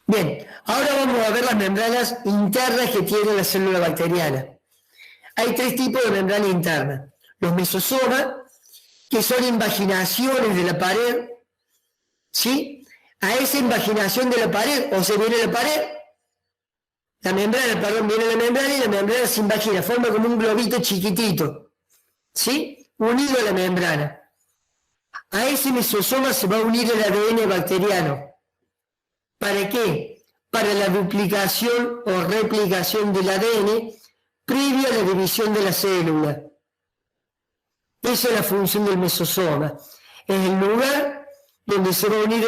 Bien, ahora vamos a ver las membranas internas que tiene la célula bacteriana. Hay tres tipos de membrana interna. Los mesosomas, que son invaginaciones de la pared, ¿sí? A esa invaginación de la pared, o se viene la pared, la membrana, perdón, viene la membrana y la membrana se invagina, forma como un globito chiquitito, ¿sí? Unido a la membrana. A ese mesosoma se va a unir el ADN bacteriano. ¿Para qué? Para la duplicación o replicación del ADN previa a la división de la célula. Esa es la función del mesosoma. Es el lugar donde se va a unir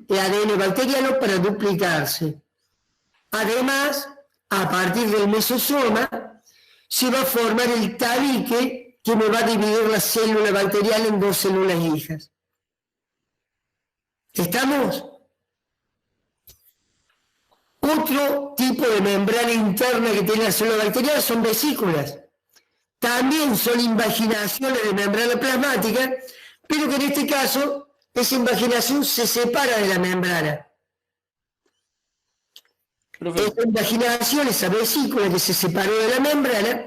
el ADN bacteriano para duplicarse. Además, a partir del mesosoma, se va a formar el tabique que me va a dividir la célula bacteriana en dos células hijas. ¿Estamos? Otro tipo de membrana interna que tiene la célula bacteriana son vesículas. También son invaginaciones de membrana plasmática, pero que en este caso esa invaginación se separa de la membrana. Esta invaginación, esa vesícula que se separó de la membrana,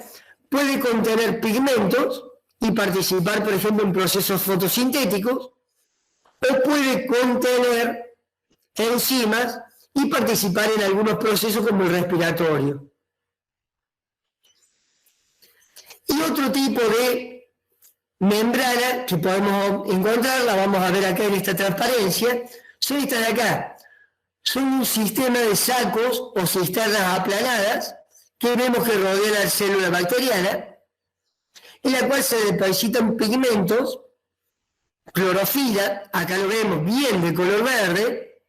puede contener pigmentos y participar, por ejemplo, en procesos fotosintéticos, o puede contener enzimas y participar en algunos procesos como el respiratorio. Y otro tipo de membrana que podemos encontrar, la vamos a ver acá en esta transparencia, son estas de acá. Son un sistema de sacos o cisternas aplanadas que vemos que rodean la célula bacteriana, en la cual se depositan pigmentos, clorofila, acá lo vemos bien de color verde,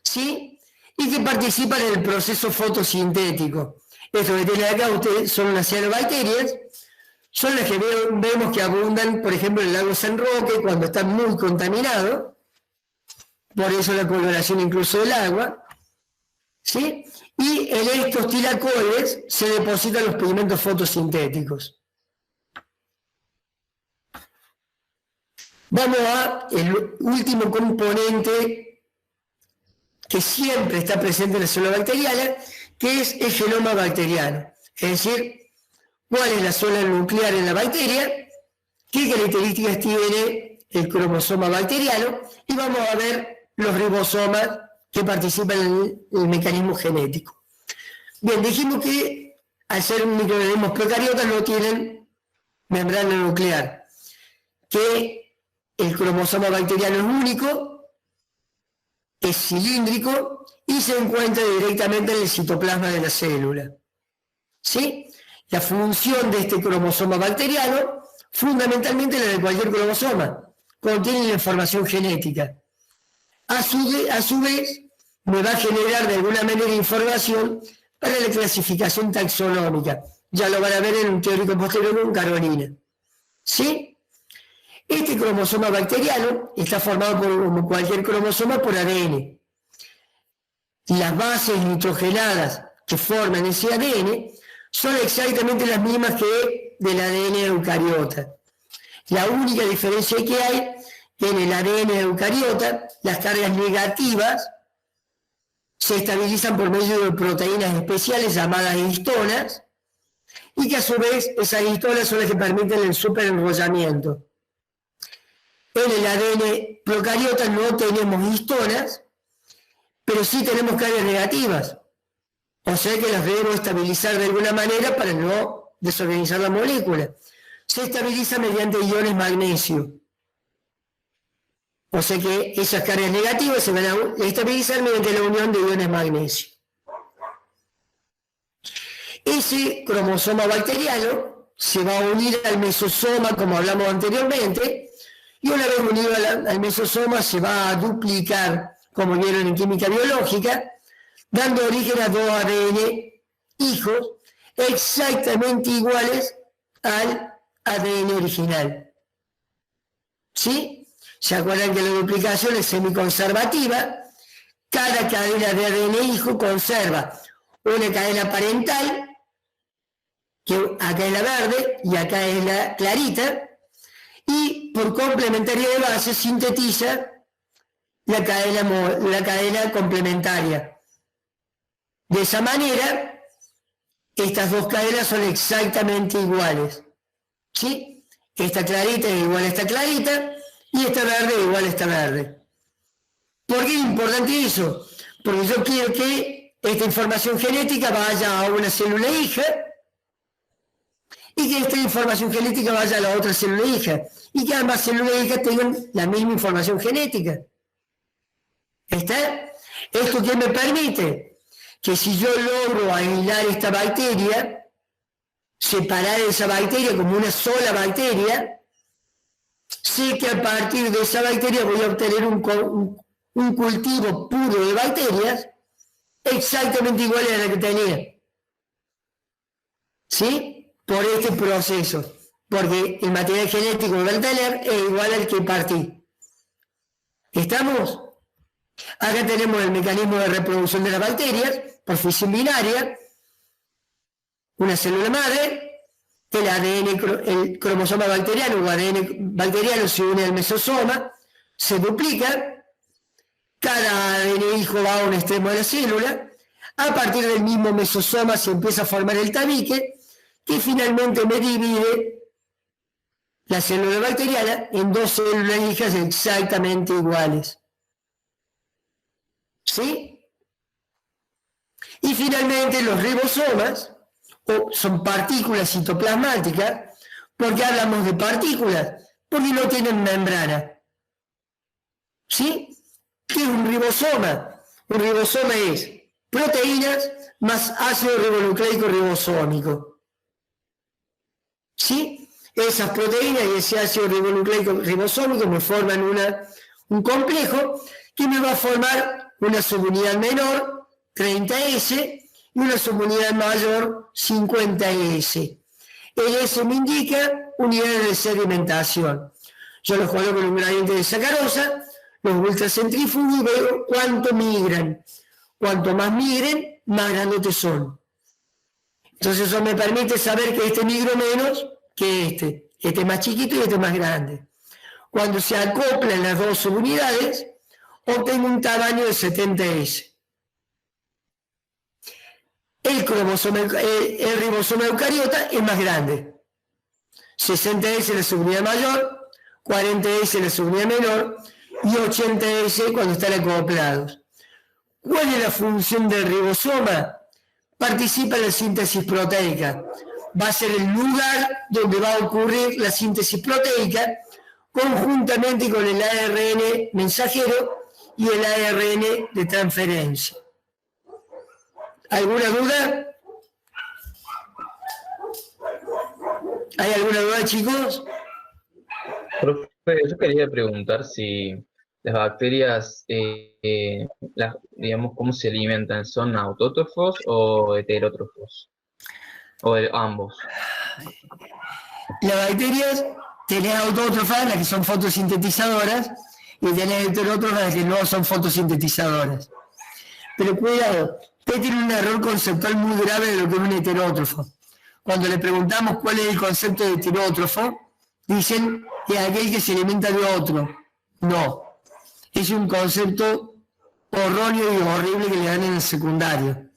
¿sí? Y que participan en el proceso fotosintético. Esto que tienen acá ustedes son unas cianobacterias, son las que vemos que abundan, por ejemplo, en el lago San Roque, cuando está muy contaminado, por eso la coloración incluso del agua, ¿sí? Y en estos tilacoides se depositan los pigmentos fotosintéticos. Vamos al último componente que siempre está presente en la célula bacteriana, que es el genoma bacteriano. Es decir, cuál es la zona nuclear en la bacteria, qué características tiene el cromosoma bacteriano, y vamos a ver los ribosomas que participan en el mecanismo genético. Bien, dijimos que al ser microorganismos procariotas no tienen membrana nuclear, que el cromosoma bacteriano es único, es cilíndrico y se encuentra directamente en el citoplasma de la célula. ¿Sí? La función de este cromosoma bacteriano, fundamentalmente la de cualquier cromosoma, contiene la información genética. A su vez, me va a generar de alguna manera información para la clasificación taxonómica. Ya lo van a ver en un teórico posterior con Carolina. ¿Sí? Este cromosoma bacteriano está formado como cualquier cromosoma por ADN. Las bases nitrogenadas que forman ese ADN son exactamente las mismas que del ADN eucariota. La única diferencia que hay que en el ADN eucariota las cargas negativas se estabilizan por medio de proteínas especiales llamadas histonas y que a su vez esas histonas son las que permiten el superenrollamiento. En el ADN procariota no tenemos histonas, pero sí tenemos cargas negativas. O sea que las debemos estabilizar de alguna manera para no desorganizar la molécula. Se estabiliza mediante iones magnesio. O sea que esas cargas negativas se van a estabilizar mediante la unión de iones magnesio. Ese cromosoma bacteriano se va a unir al mesosoma, como hablamos anteriormente, y una vez unido al mesosoma se va a duplicar, como vieron en química biológica, dando origen a dos ADN hijos exactamente iguales al ADN original. ¿Sí? ¿Se acuerdan que la duplicación es semiconservativa? Cada cadena de ADN hijo conserva una cadena parental, que acá es la verde y acá es la clarita, y por complementaria de base sintetiza la cadena complementaria, De esa manera, estas dos cadenas son exactamente iguales. ¿Sí? Esta clarita es igual a esta clarita y esta verde es igual a esta verde. ¿Por qué es importante eso? Porque yo quiero que esta información genética vaya a una célula hija y que esta información genética vaya a la otra célula hija y que ambas células hijas tengan la misma información genética. ¿Está? ¿Esto qué me permite? Que si yo logro aislar esta bacteria, separar esa bacteria como una sola bacteria, sé que a partir de esa bacteria voy a obtener un cultivo puro de bacterias exactamente igual a la que tenía. ¿Sí? Por este proceso. Porque el material genético que voy a tener es igual al que partí. ¿Estamos? Acá tenemos el mecanismo de reproducción de las bacterias por fisión binaria. Una célula madre, el ADN, el cromosoma bacteriano o ADN bacteriano se une al mesosoma, se duplica, cada ADN hijo va a un extremo de la célula, a partir del mismo mesosoma se empieza a formar el tabique, que finalmente me divide la célula bacteriana en dos células hijas exactamente iguales. ¿Sí? Y finalmente los ribosomas son partículas citoplasmáticas. ¿Por qué hablamos de partículas? Porque no tienen membrana. ¿Sí? ¿Qué es un ribosoma? Un ribosoma es proteínas más ácido ribonucleico ribosómico. ¿Sí? Esas proteínas y ese ácido ribonucleico ribosómico me forman un complejo que me va a formar una subunidad menor, 30S, y una subunidad mayor, 50S. El S me indica unidades de sedimentación. Yo los coloco en un gradiente de sacarosa, los ultracentrifugo y veo cuánto migran. Cuanto más migren, más grandotes son. Entonces eso me permite saber que este migro menos que este. Este es más chiquito y este es más grande. Cuando se acoplan las dos subunidades, obtengo un tamaño de 70S. El ribosoma eucariota es más grande. 60S la subunidad mayor, 40S la subunidad menor y 80S cuando están acoplados. ¿Cuál es la función del ribosoma? Participa en la síntesis proteica. Va a ser el lugar donde va a ocurrir la síntesis proteica conjuntamente con el ARN mensajero y el ARN de transferencia. ¿Alguna duda? ¿Hay alguna duda, chicos? Profe, yo quería preguntar si las bacterias, digamos, ¿cómo se alimentan? ¿Son autótrofos o heterótrofos? ¿O ambos? Las bacterias tenés autótrofas, las que son fotosintetizadoras, y tenés heterótrofas, las que no son fotosintetizadoras. Pero cuidado, usted tiene un error conceptual muy grave de lo que es un heterótrofo. Cuando le preguntamos cuál es el concepto de heterótrofo, dicen que es aquel que se alimenta de otro. No, es un concepto erróneo y horrible que le dan en el secundario.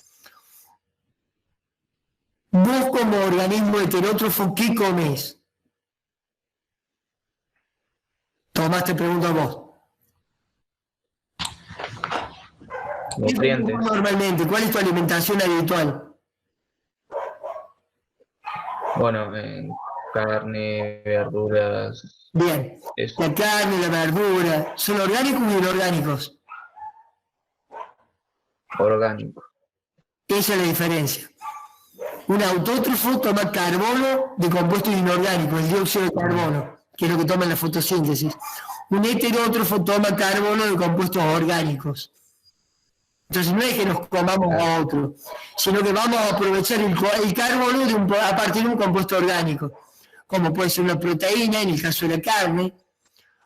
Vos como organismo heterótrofo, ¿qué comés? Tomás, te pregunto a vos. Nutrientes. Normalmente, ¿cuál es tu alimentación habitual? Bueno, carne, verduras. Bien, Eso. la carne, la verdura, ¿son orgánicos o inorgánicos? Orgánico. Esa es la diferencia. Un autótrofo toma carbono de compuestos inorgánicos, el dióxido de carbono, que es lo que toma en la fotosíntesis. Un heterótrofo toma carbono de compuestos orgánicos. Entonces no es que nos comamos a otro, sino que vamos a aprovechar el carbono a partir de un compuesto orgánico, como puede ser una proteína en el caso de la carne,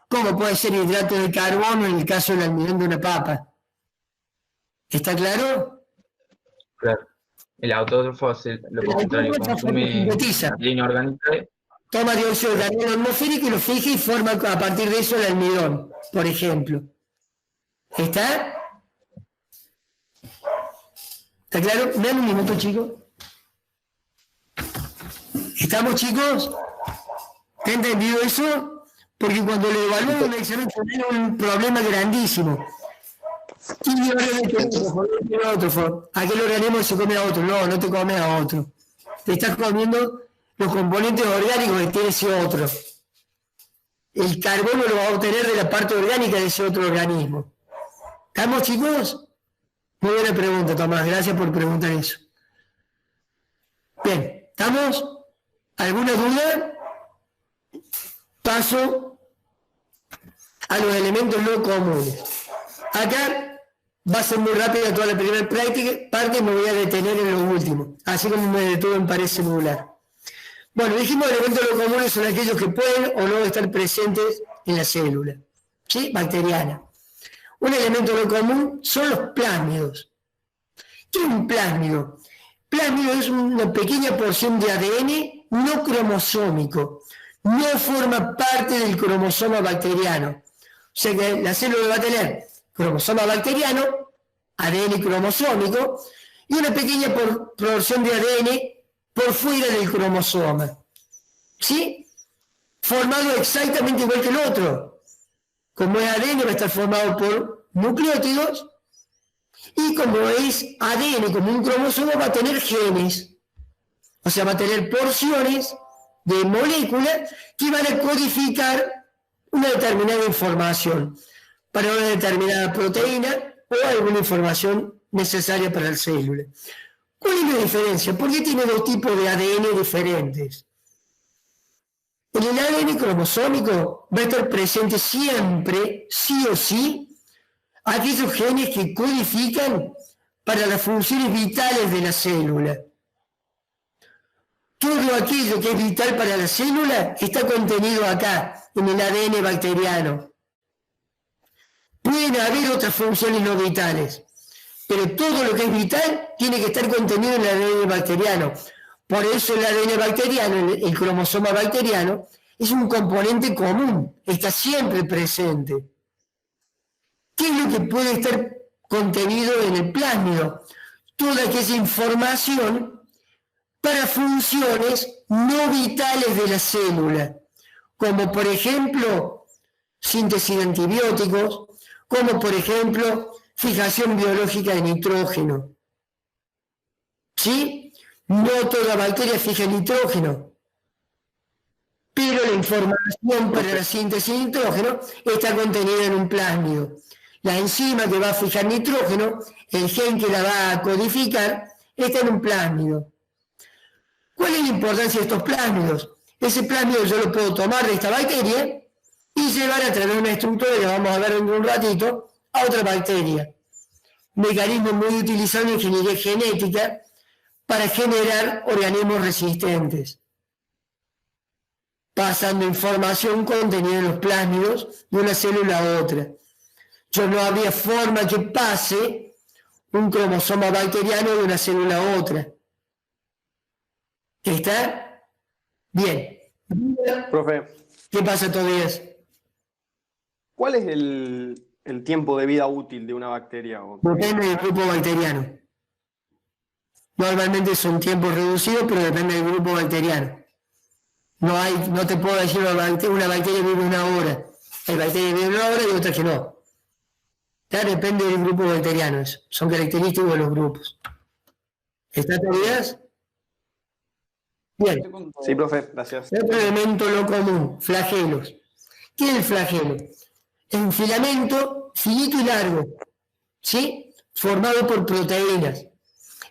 como puede ser hidrato de carbono en el caso del almidón de una papa. ¿Está claro? Claro. El autótrofo hace lo contrario, consume línea orgánica. Toma dióxido de carbono atmosférico y lo fija y forma a partir de eso el almidón, por ejemplo. ¿Está ¿Está claro? ¿Me dan un minuto, chicos? ¿Estamos, chicos? ¿Te ha entendido eso? Porque cuando lo evalúan en el examen tiene un problema grandísimo. ¿Quién le va a otro? Aquel organismo se come a otro. No, no te comes a otro. Te estás comiendo los componentes orgánicos que tiene ese otro. El carbono lo va a obtener de la parte orgánica de ese otro organismo. ¿Estamos, chicos? Muy buena pregunta, Tomás. Gracias por preguntar eso. Bien, ¿estamos? ¿Alguna duda? Paso a los elementos no comunes. Acá va a ser muy rápida toda la primera parte, me voy a detener en lo último, así como me detuve en pared celular. Bueno, dijimos que elementos no comunes son aquellos que pueden o no estar presentes en la célula, ¿sí? Bacteriana. Un elemento no común son los plásmidos. ¿Qué es un plásmido? Plásmido es una pequeña porción de ADN no cromosómico. No forma parte del cromosoma bacteriano. O sea que la célula va a tener cromosoma bacteriano, ADN cromosómico, y una pequeña porción de ADN por fuera del cromosoma. ¿Sí? Formado exactamente igual que el otro. Como es ADN, va a estar formado por nucleótidos, y como es ADN, como un cromosoma, va a tener genes. O sea, va a tener porciones de moléculas que van a codificar una determinada información para una determinada proteína o alguna información necesaria para la célula. ¿Cuál es la diferencia? ¿Por qué tiene dos tipos de ADN diferentes? En el ADN cromosómico va a estar presente siempre, sí o sí, aquellos genes que codifican para las funciones vitales de la célula. Todo aquello que es vital para la célula está contenido acá, en el ADN bacteriano. Pueden haber otras funciones no vitales, pero todo lo que es vital tiene que estar contenido en el ADN bacteriano. Por eso el ADN bacteriano, el cromosoma bacteriano, es un componente común, está siempre presente. ¿Qué es lo que puede estar contenido en el plásmido? Toda aquella información para funciones no vitales de la célula, como por ejemplo síntesis de antibióticos, como por ejemplo fijación biológica de nitrógeno. ¿Sí? No toda bacteria fija nitrógeno, pero la información para la síntesis de nitrógeno está contenida en un plásmido. La enzima que va a fijar nitrógeno, el gen que la va a codificar, está en un plásmido. ¿Cuál es la importancia de estos plásmidos? Ese plásmido yo lo puedo tomar de esta bacteria y llevar a través de una estructura que vamos a ver en un ratito a otra bacteria. Mecanismo muy utilizado en ingeniería genética para generar organismos resistentes, pasando información contenida en los plásmidos de una célula a otra. Yo no habría forma que pase un cromosoma bacteriano de una célula a otra. ¿Está? Bien. Profe, ¿Qué pasa todavía? ¿cuál es el tiempo de vida útil de una bacteria? Depende del grupo bacteriano. Normalmente son tiempos reducidos, pero depende del grupo bacteriano. No te puedo decir una bacteria vive una hora. Hay bacterias que viven una hora y otras que no. Ya depende del grupo bacteriano. Eso. Son característicos de los grupos. ¿Está todavía? Bien. Sí, profe, gracias. Otro elemento no común, flagelos. ¿Qué es el flagelo? Es un filamento finito y largo, ¿sí? Formado por proteínas.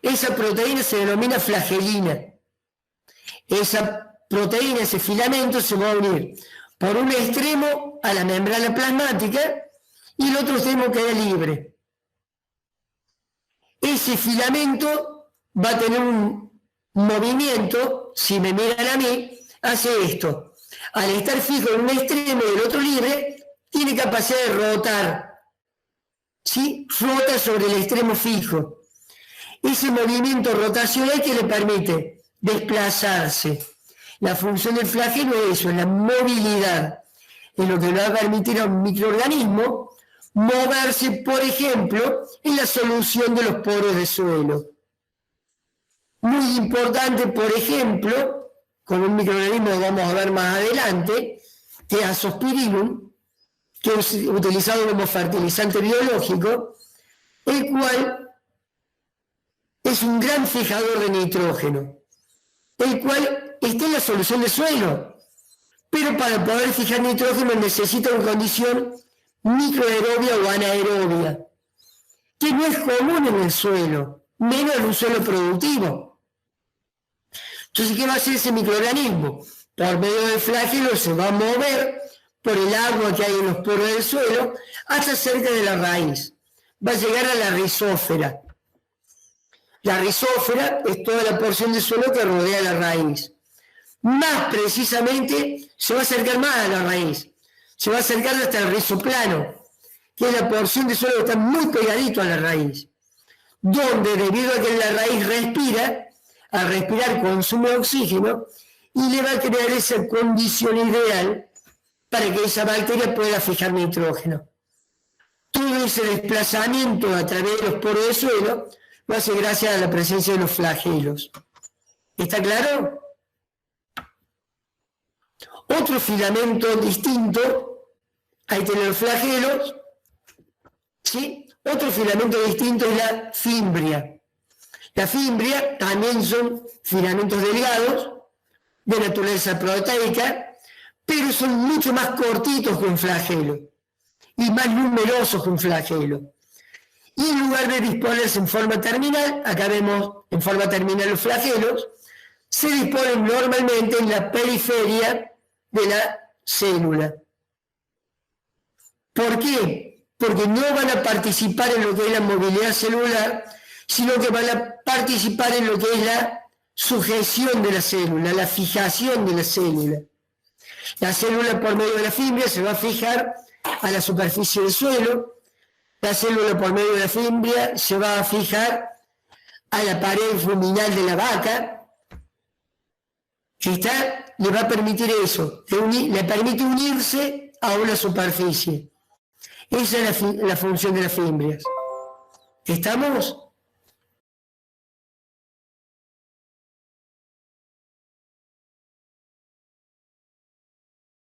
Esa proteína se denomina flagelina. Esa proteína, ese filamento, se va a unir por un extremo a la membrana plasmática y el otro extremo queda libre. Ese filamento va a tener un movimiento, si me miran a mí, hace esto. Al estar fijo en un extremo y el otro libre, tiene capacidad de rotar. ¿Sí? Flota sobre el extremo fijo. Ese movimiento rotacional que le permite desplazarse. La función del flagelo es eso, la movilidad. Es lo que le va a permitir a un microorganismo moverse, por ejemplo, en la solución de los poros de suelo. muy importante, por ejemplo, con un microorganismo que vamos a ver más adelante, que es Azospirillum, que es utilizado como fertilizante biológico, el cual es un gran fijador de nitrógeno, el cual está en la solución de suelo, pero para poder fijar nitrógeno necesita una condición microaerobia o anaerobia, que no es común en el suelo, menos en un suelo productivo. Entonces, ¿qué va a hacer ese microorganismo? Por medio del flagelo se va a mover por el agua que hay en los poros del suelo hasta cerca de la raíz. Va a llegar a la rizósfera. La rizósfera es toda la porción del suelo que rodea la raíz. Más precisamente, se va a acercar más a la raíz. Se va a acercar hasta el rizoplano, que es la porción de suelo que está muy pegadito a la raíz, donde debido a que la raíz respira, al respirar consume oxígeno y le va a crear esa condición ideal para que esa bacteria pueda fijar nitrógeno. Todo ese desplazamiento a través de los poros del suelo lo hace gracias a la presencia de los flagelos. ¿Está claro? Otro filamento distinto, ahí tienen los flagelos, ¿sí? Otro filamento distinto es la fimbria. La fimbria también son filamentos delgados, de naturaleza proteica, pero son mucho más cortitos que un flagelo y más numerosos que un flagelo. Y en lugar de disponerse en forma terminal, acá vemos en forma terminal los flagelos, se disponen normalmente en la periferia de la célula. ¿Por qué? Porque no van a participar en lo que es la movilidad celular, sino que van a participar en lo que es la sujeción de la célula, la fijación de la célula. La célula por medio de la fimbria se va a fijar a la superficie del suelo, la célula por medio de la fimbria se va a fijar a la pared ruminal de la vaca, que le va a permitir eso, le permite unirse a una superficie. Esa es la función de las fimbrias. ¿Estamos?